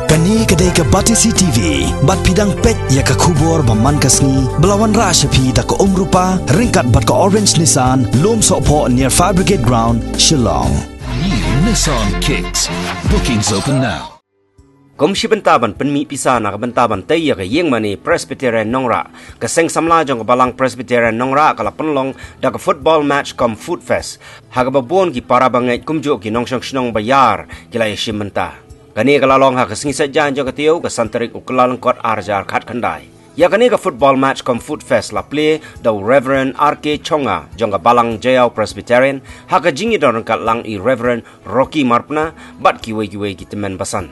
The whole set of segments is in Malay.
Kani kedai ke Batisi TV, bat pidang pet ya ke kubur baman kasni, belawan rashapi da ke rupa, ringkat bat ke Orange Nissan, lom sokpo near Fire Brigade Ground, Shillong. New Nissan Kicks. Bookings open now. Komisi bentaban penmi pisa nak bentaban taya ke yeng mani Presbyterian Nongra ke seng samla jong ke balang Presbyterian Nongra kala penlong da ke football match kom food fest haga babon ki para bangai kumjo ki nongsong snong bayar kila yeshim menta kani kala long ha ke singi sajan jong ke tiau ke santerik ukelang kot arjar khat khandai ya kani ke football match kom food fest la play da Reverend RK Chonga jong ke balang Jayau Presbyterian ha ke jingi don kat lang i Reverend Rocky Marpna bat ki we ki temen basan.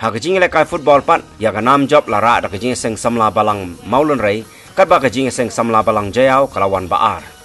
Hakajing lekai football pat ya kanam job lara da kajing seng samla balang Maulun Ray kat ba kajing seng samla balang Jayau kalawan Baar.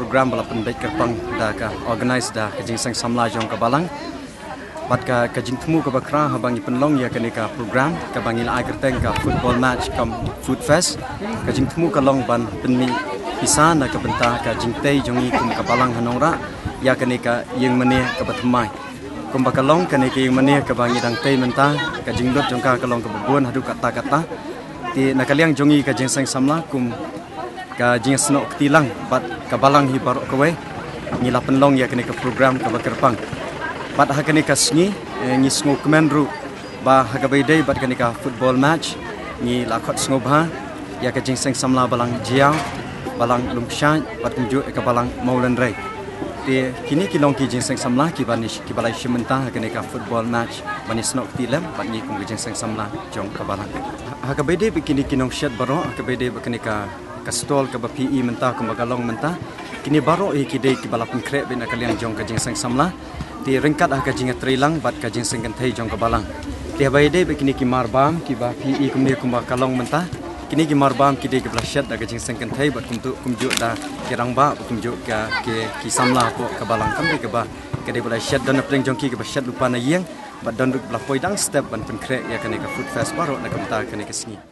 program bala pendek kerpang da ka organize da ka jingsang samla jong ka balang bat ka jing temu ka bakra habang ipenlong ya ka program ka bangil ai kerteng ka football match kam food fest ka jing temu ka long ban penmi pisan da ka benta ka jing tei jongi kum ka balang hanongra ya ka yang mene ka batmai kum bakalong ka yang mene ka bangi dang tei menta ka jing lot jong ka long ka babon hadu kata ti nakaliang jongi ka jingsang samla kum ka jing snok tilang bat ka balang hi barok kowe ngila penlong ya ka program ka bakerpang bat hakani ka sngi ngi sngo kmenru ba hagabai dei bat kani ka football match ngi lakot sngoba ya ka jingseng samla balang jiao balang lumshan bat kunju ka balang maulan rei te kini kilong ki jingseng samla ki banish ki balai shimenta hakani ka football match bani snok tilem bat ngi kum jingseng samla jong ka balang hagabai dei bikini kinong shed baro hagabai dei bakani ka stol ka ba PE menta kum bagalong menta kini baro ki dei ki balapun krep bina kaliang jong ka jingseng samla ti ringkat ka jinga trilang bat ka jing sengkan thai jong ka balang ti bai de bekini ki marbam ki ba PE kumni kumba kalong menta kini ki marbam ki de ki blashat da ka jing sengkan thai bat kumju da kirang ba kumju ka ki samla po ka balang kam ke ba ke de blashat dan pleng jong ki ke blashat lupa na yeng bat don bla poi dang step ban pen kre ya ka ne ka food fest baro na kamta ka ne ka sni